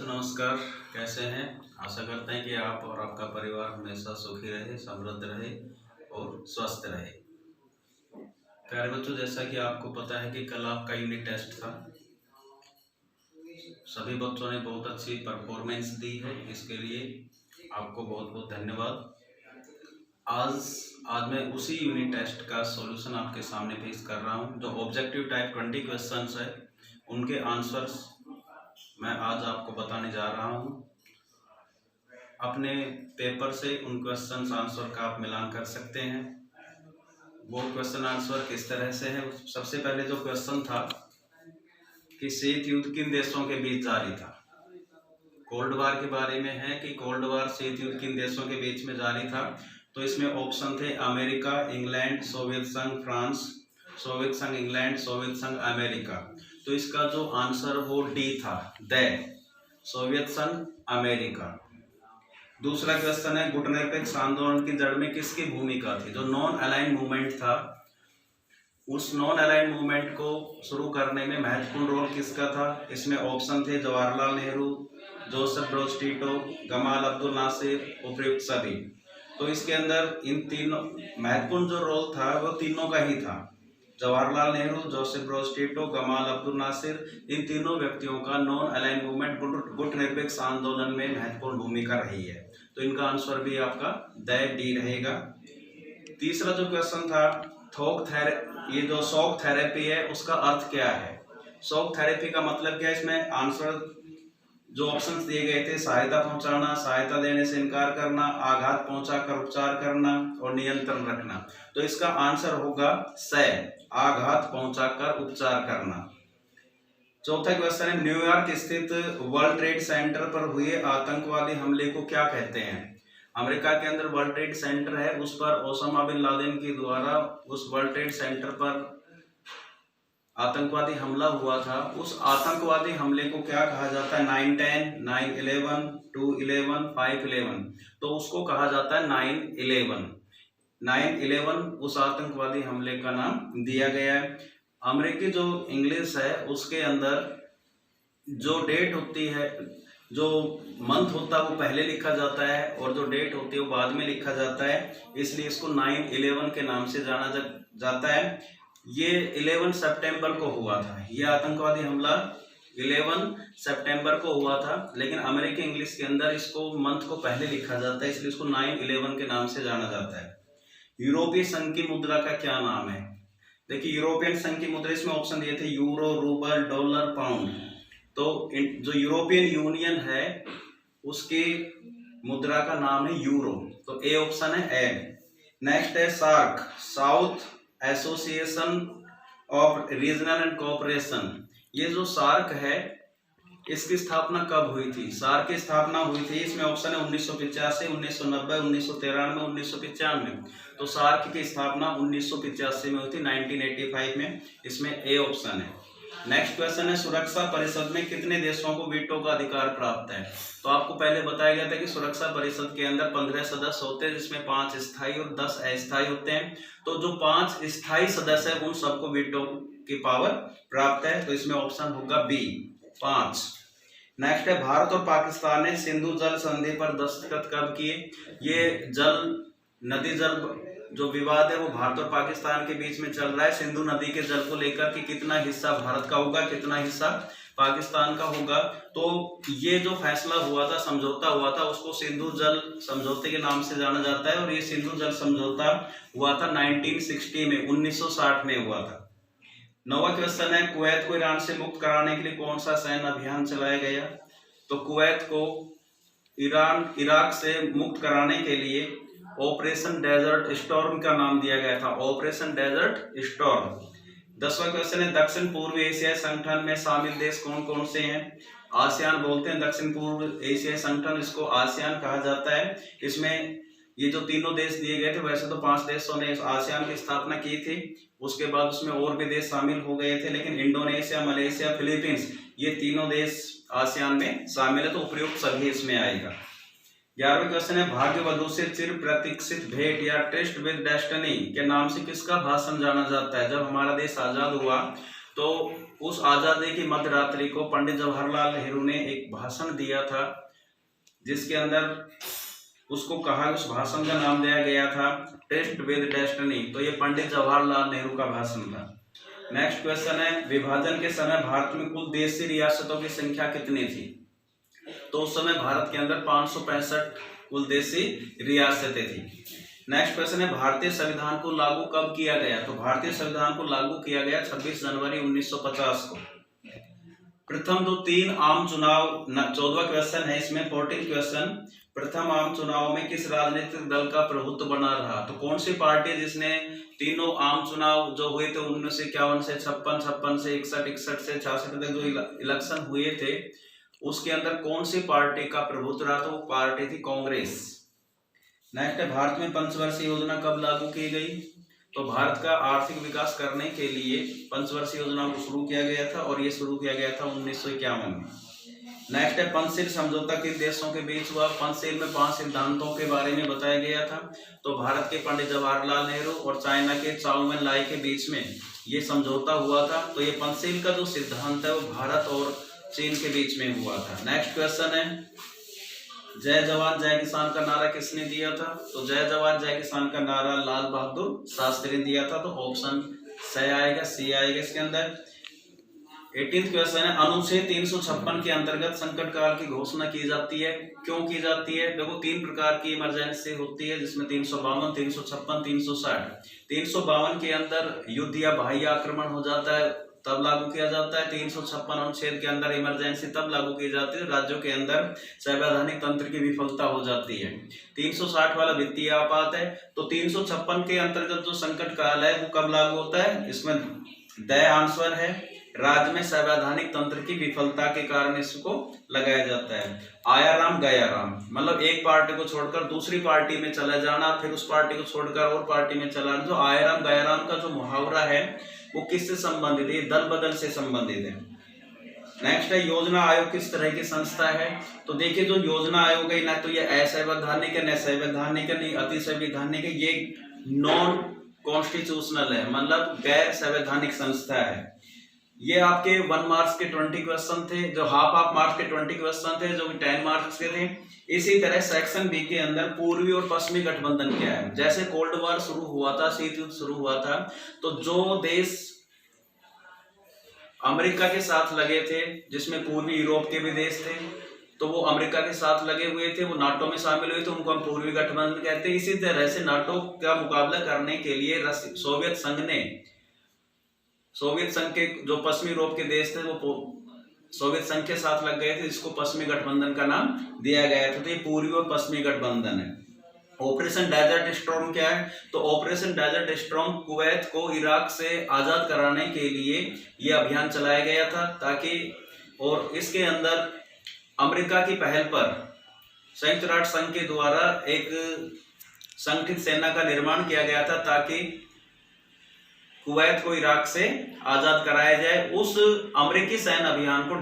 नमस्कार। कैसे हैं? आशा करते हैं कि आप और आपका परिवार हमेशा सुखी रहे, समृद्ध रहे और स्वस्थ रहे। प्यारे बच्चों, जैसा कि आपको पता है कि कल आपका यूनिट टेस्ट था। सभी बच्चों ने बहुत अच्छी परफॉर्मेंस दी है, इसके लिए आपको बहुत बहुत धन्यवाद। आज मैं उसी यूनिट टेस्ट का सॉल्यूशन आपके सामने पेश कर रहा हूं। जो ऑब्जेक्टिव टाइप 20 क्वेश्चंस है, उनके आंसर्स मैं आज आपको बताने जा रहा हूं। अपने पेपर से उन क्वेश्चन आंसर का आप मिलान कर सकते हैं। वो क्वेश्चन आंसर किस तरह से है? सबसे पहले जो क्वेश्चन था कि शीत युद्ध किन देशों के बीच जारी था। कोल्ड वार के बारे में है कि कोल्ड वार शीत युद्ध किन देशों के बीच में जारी था। तो इसमें ऑप्शन थे अमेरिका, इंग्लैंड, सोवियत संघ, फ्रांस, सोवियत संघ इंग्लैंड, सोवियत संघ अमेरिका। तो इसका जो आंसर वो डी था, द सोवियत संघ अमेरिका। दूसरा क्वेश्चन है गुटनिरपेक्ष आंदोलन की जड़ में किसकी भूमिका थी। जो नॉन अलाइन मूवमेंट था, उस नॉन अलाइन मूवमेंट को शुरू करने में महत्वपूर्ण रोल किसका था। इसमें ऑप्शन थे Jawaharlal Nehru, Joseph Broz Tito, Gamal Abdul Nasser, उपयुक्त सभी। तो इसके अंदर इन तीनों महत्वपूर्ण जो रोल था वो तीनों का ही था। Jawaharlal Nehru, Joseph Broz Tito, Gamal Abdul Nasser, इन तीनों व्यक्तियों का नॉन अलाइन मूवमेंट गुटनिरपेक्ष आंदोलन में महत्वपूर्ण भूमिका रही है। तो इनका आंसर भी आपका द डी रहेगा। तीसरा जो क्वेश्चन था ये जो शॉक थेरेपी है उसका अर्थ क्या है। शॉक थेरेपी का मतलब क्या है? इसमें आंसर जो ऑप्शंस दिए गए थे, सहायता पहुंचाना, सहायता देने से इनकार करना, आघात पहुंचाकर उपचार करना और नियंत्रण रखना। तो इसका आंसर होगा स, आघात पहुंचाकर उपचार करना। चौथा क्वेश्चन है न्यूयॉर्क स्थित वर्ल्ड ट्रेड सेंटर पर हुए आतंकवादी हमले को क्या कहते हैं। अमेरिका के अंदर वर्ल्ड ट्रेड सेंटर है, उस पर ओसामा बिन लादेन के द्वारा उस वर्ल्ड ट्रेड सेंटर पर आतंकवादी हमला हुआ था। उस आतंकवादी हमले को क्या कहा जाता है? 9/10, 9/11, 2/11, 5/11। तो उसको कहा जाता है 9/11। 9/11 उस आतंकवादी हमले का नाम दिया गया है। अमेरिकी जो इंग्लिश है उसके अंदर जो डेट होती है, जो मंथ होता है वो पहले लिखा जाता है और जो डेट होती है वो बाद में लिखा जाता है, इसलिए इसको 9/11 के नाम से जाना जाता है। ये 11 सितंबर को हुआ था। ये आतंकवादी हमला 11 सितंबर को हुआ था, लेकिन अमेरिकी इंग्लिश के अंदर इसको मंथ को पहले लिखा जाता है, इसलिए इसको 9/11 के नाम से जाना जाता है। यूरोपीय संघ की मुद्रा का क्या नाम है? देखिए, यूरोपियन संघ की मुद्रा, इसमें ऑप्शन दिए थे यूरो, रूबल, डॉलर, पाउंड। तो जो यूरोपियन यूनियन है उसकी मुद्रा का नाम है यूरो। तो ए ऑप्शन है ए। नेक्स्ट है SAARC, South Association of Regional and Cooperation. ये जो सार्क है इसकी स्थापना कब हुई थी? सार्क की स्थापना हुई थी, इसमें ऑप्शन है 1985, 1990, 1993, 1995। तो सार्क की स्थापना 1985 में हुई थी, 1985 में। इसमें ए ऑप्शन है। नेक्स्ट क्वेश्चन है सुरक्षा परिषद में कितने देशों को वीटो का अधिकार प्राप्त है। तो आपको पहले बताया गया था कि सुरक्षा परिषद के अंदर 15 सदस्य होते हैं, जिसमें 5 स्थायी और 10 अस्थायी होते हैं। तो जो 5 स्थायी सदस्य है उन सबको वीटो की पावर प्राप्त है। तो इसमें ऑप्शन होगा बी, 5। नेक्स्ट है भारत और पाकिस्तान ने सिंधु जल संधि पर दस्तखत कब किए। ये नदी जल जो विवाद है वो भारत और पाकिस्तान के बीच में चल रहा है। सिंधु नदी के जल को लेकर कि कितना हिस्सा भारत का होगा, कितना हिस्सा पाकिस्तान का होगा। तो ये जो फैसला हुआ था, समझौता हुआ था, उसको सिंधु जल समझौते के नाम से जाना जाता है। और ये सिंधु जल समझौता हुआ था 1960 में, 1960 में हुआ था। 9वां क्वेश्चन है कुवैत को ईरान से मुक्त कराने के लिए कौन सा सैन्य अभियान चलाया गया। तो कुवैत को इराक से मुक्त कराने के लिए ऑपरेशन डेजर्ट स्टॉर्म का नाम दिया गया था, ऑपरेशन डेजर्ट स्टॉर्म। 10वां क्वेश्चन है दक्षिण पूर्व एशियाई संगठन में शामिल देश कौन कौन से हैं। आसियान बोलते हैं, दक्षिण पूर्व एशियाई संगठन, इसको आसियान कहा जाता है। इसमें ये जो तीनों देश दिए गए थे, वैसे तो 5 देशों ने आसियान की स्थापना की थी, उसके बाद उसमें और भी देश शामिल हो गए थे, लेकिन इंडोनेशिया, मलेशिया, फिलीपींस, ये तीनों देश आसियान में शामिल है। तो उपयुक्त सभी इसमें आएगा। 11वां क्वेश्चन है भाग्यवधु से चिर प्रतीक्षित भेंट या टेस्ट विद डेस्टिनी के नाम से किसका भाषण जाना जाता है। जब हमारा देश आजाद हुआ तो उस आज़ादी की मध्य रात्रि को पंडित जवाहरलाल नेहरू ने एक भाषण दिया था, जिसके अंदर उसको कहा, उस भाषण का नाम दिया गया था टेस्ट विद डेस्टिनी। तो ये पंडित जवाहरलाल नेहरू का भाषण था। नेक्स्ट क्वेश्चन है, विभाजन के समय भारत में कुल देशी रियासतों की संख्या कितनी थी? तो उस समय भारत के अंदर 565 कुल देशी रियासतें थी। नेक्स्ट क्वेश्चन है, भारतीय संविधान को लागू कब किया गया? तो भारतीय संविधान को लागू किया गया 26 जनवरी 1950 को। प्रथम दो तीन आम चुनाव, 14वां क्वेश्चन है इसमें, 14 क्वेश्चन, प्रथम आम चुनाव में किस राजनीतिक दल का प्रभुत्व बना रहा? तो कौन सी पार्टी जिसने तीनों आम चुनाव जो हुए थे 1951 से 56, 56 से 61, 61 से 66 तक जो इलेक्शन हुए थे, उसके अंदर कौन सी पार्टी का प्रभुत्व रहा? तो वो पार्टी थी कांग्रेस। नेक्स्ट है, भारत में पंचवर्षीय योजना कब लागू की गई? तो भारत का आर्थिक विकास करने के लिए पंचवर्षीय योजना को शुरू किया गया था और ये शुरू किया गया था 1951 में। नेक्स्ट है, पंचशील समझौता किन देशों के बीच हुआ? पंचशील में 5 सिद्धांतों के बारे में बताया गया था। तो भारत के पंडित जवाहरलाल नेहरू और चाइना के चाउ एन लाई के बीच में ये समझौता हुआ था। तो ये पंचशील का जो सिद्धांत है वो भारत और चीन के बीच में हुआ था। नेक्स्ट क्वेश्चन है, जय जवान जय किसान का नारा किसने दिया था? तो जय जवान जय किसान का नारा लाल बहादुर शास्त्री ने दिया था। तो ऑप्शन सही आएगा, सी आएगा इसके अंदर। 18th क्वेश्चन है, अनुच्छेद 356 के अंतर्गत संकट काल की घोषणा की जाती है, क्यों की जाती है? देखो 3 प्रकार की इमरजेंसी होती है, जिसमें 352, 356, 360। 352 के अंदर युद्ध या बाह्य आक्रमण हो जाता है तब लागू किया जाता है। 356 अनुच्छेद के अंदर इमरजेंसी तब लागू की जाती है राज्यों के अंदर संवैधानिक तंत्र की विफलता हो जाती है। 360 वाला वित्तीय आपात है। तो 356 के अंतर्गत जो संकट काल है वो कब लागू होता है? इसमें द आंसर है राज्य में संवैधानिक तंत्र की विफलता के कारण इसको लगाया जाता है। आया राम गया राम, मतलब एक पार्टी को छोड़कर दूसरी पार्टी में चला जाना, फिर उस पार्टी को छोड़कर और पार्टी में चला जाना। जो आया राम गया राम का जो मुहावरा है वो किससे संबंधित है? दल बदल से संबंधित है। नेक्स्ट है, योजना आयोग किस तरह की संस्था है? तो देखिए, जो योजना आयोग है ना तो ये असंवैधानिक है, न संवैधानिक है, नहीं अति संवैधानिक है, ये नॉन कॉन्स्टिट्यूशनल है, मतलब गैर संवैधानिक संस्था है। ये आपके 1 मार्क्स के 20 क्वेश्चन थे, जो हाफ मार्क्स के 20 क्वेश्चन थे, जो कि 10 मार्क्स के थे। इसी तरह सेक्शन बी के अंदर पूर्वी और पश्चिमी गठबंधन क्या है? जैसे कोल्ड वॉर शुरू हुआ था, शीत युद्ध शुरू हुआ था, तो जो देश अमेरिका के साथ लगे थे, जिसमें पूर्वी यूरोप के भी देश थे, तो वो अमेरिका के साथ लगे हुए थे, वो नाटो में शामिल हुए थे, उनको हम पूर्वी गठबंधन कहते हैं। इसी तरह से नाटो का मुकाबला करने के लिए सोवियत संघ के जो पश्चिमी यूरोप के देश थे वो सोवियत संघ के साथ लग गए थे, जिसको पश्चिमी गठबंधन का नाम दिया गया था। तो ये पूर्वी और पश्चिमी गठबंधन है। ऑपरेशन डेजर्ट स्टॉर्म क्या है? तो ऑपरेशन डेजर्ट स्टॉर्म कुवैत को इराक से आजाद कराने के लिए ये अभियान चलाया गया था, ताकि, और इसके अंदर अमेरिका की पहल पर संयुक्त राष्ट्र संघ के द्वारा एक संगठित सेना का निर्माण किया गया था, ताकि कुवैत को इराक से आजाद कराया जाए। उस अमेरिकी सैन्य अभियान को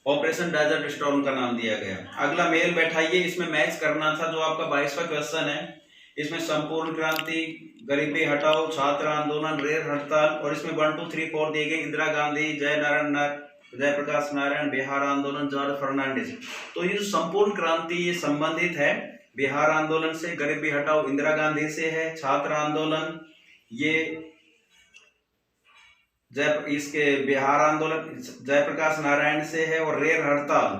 ऑपरेशन डेजर्ट स्टॉर्म का नाम दिया गया। अगला मेल बैठाइए, इसमें मैच करना था, जो आपका 22वां क्वेश्चन है। इसमें संपूर्ण क्रांति, गरीबी हटाओ, छात्र आंदोलन, रेल हड़ताल, और इसमें 1 2 3 4 दिए गए, इंदिरा गांधी, जयप्रकाश नारायण, बिहार आंदोलन, जॉर्ज फर्नांडिस। तो ये जो संपूर्ण क्रांति ये संबंधित है बिहार आंदोलन से, गरीबी हटाओ इंदिरा गांधी से है, छात्र आंदोलन ये इसके बिहार आंदोलन जयप्रकाश नारायण से है, और रेल हड़ताल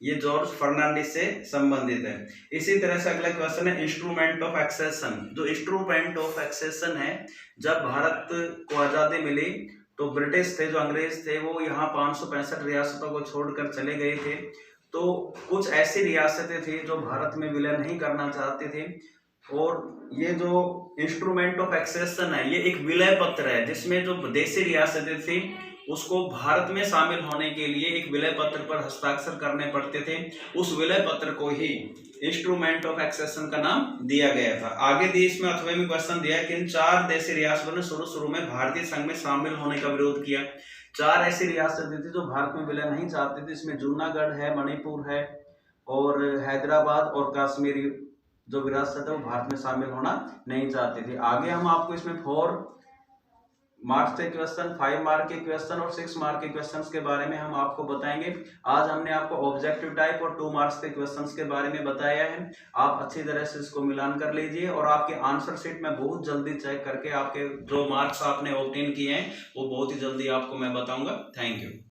ये जॉर्ज फर्नांडिस से संबंधित है। इसी तरह से अगला क्वेश्चन है, इंस्ट्रूमेंट ऑफ एक्सेशन। जो इंस्ट्रूमेंट ऑफ एक्सेशन है, जब भारत को आजादी मिली तो ब्रिटिश थे, जो अंग्रेज थे, वो यहाँ 565 रियासतों को छोड़कर चले गए थे। तो कुछ ऐसी रियासतें थी जो भारत में विलय नहीं करना चाहते थे, और ये जो इंस्ट्रूमेंट ऑफ एक्सेशन है ये एक विलय पत्र है, जिसमें जो देशी रियासतें थी उसको भारत में शामिल होने के लिए एक विलय पत्र पर हस्ताक्षर करने पड़ते थे। उस विलय पत्र को ही इंस्ट्रूमेंट ऑफ एक्सेशन का नाम दिया गया था। आगे दी इसमें 8वें में क्वेश्चन दिया कि इन 4 देशी रियासतों ने शुरू में भारतीय संघ में शामिल होने का विरोध किया। 4 ऐसी रियासतें थी जो भारत में विलय नहीं चाहती थी। इसमें जूनागढ़ है, मणिपुर है, और हैदराबाद और कश्मीर जो विरासत है वो भारत में शामिल होना नहीं चाहते थे। आगे हम आपको इसमें 4 मार्क्स के क्वेश्चन, 5 मार्क के क्वेश्चन और 6 मार्क के क्वेश्चंस के बारे में हम आपको बताएंगे। आज हमने आपको ऑब्जेक्टिव टाइप और 2 मार्क्स के क्वेश्चंस के बारे में बताया है। आप अच्छी तरह से इसको मिलान कर लीजिए और आपके आंसर शीट में बहुत जल्दी चेक करके आपके जो मार्क्स आपने ऑब्टेन किए हैं वो बहुत ही जल्दी आपको मैं बताऊंगा। Thank you.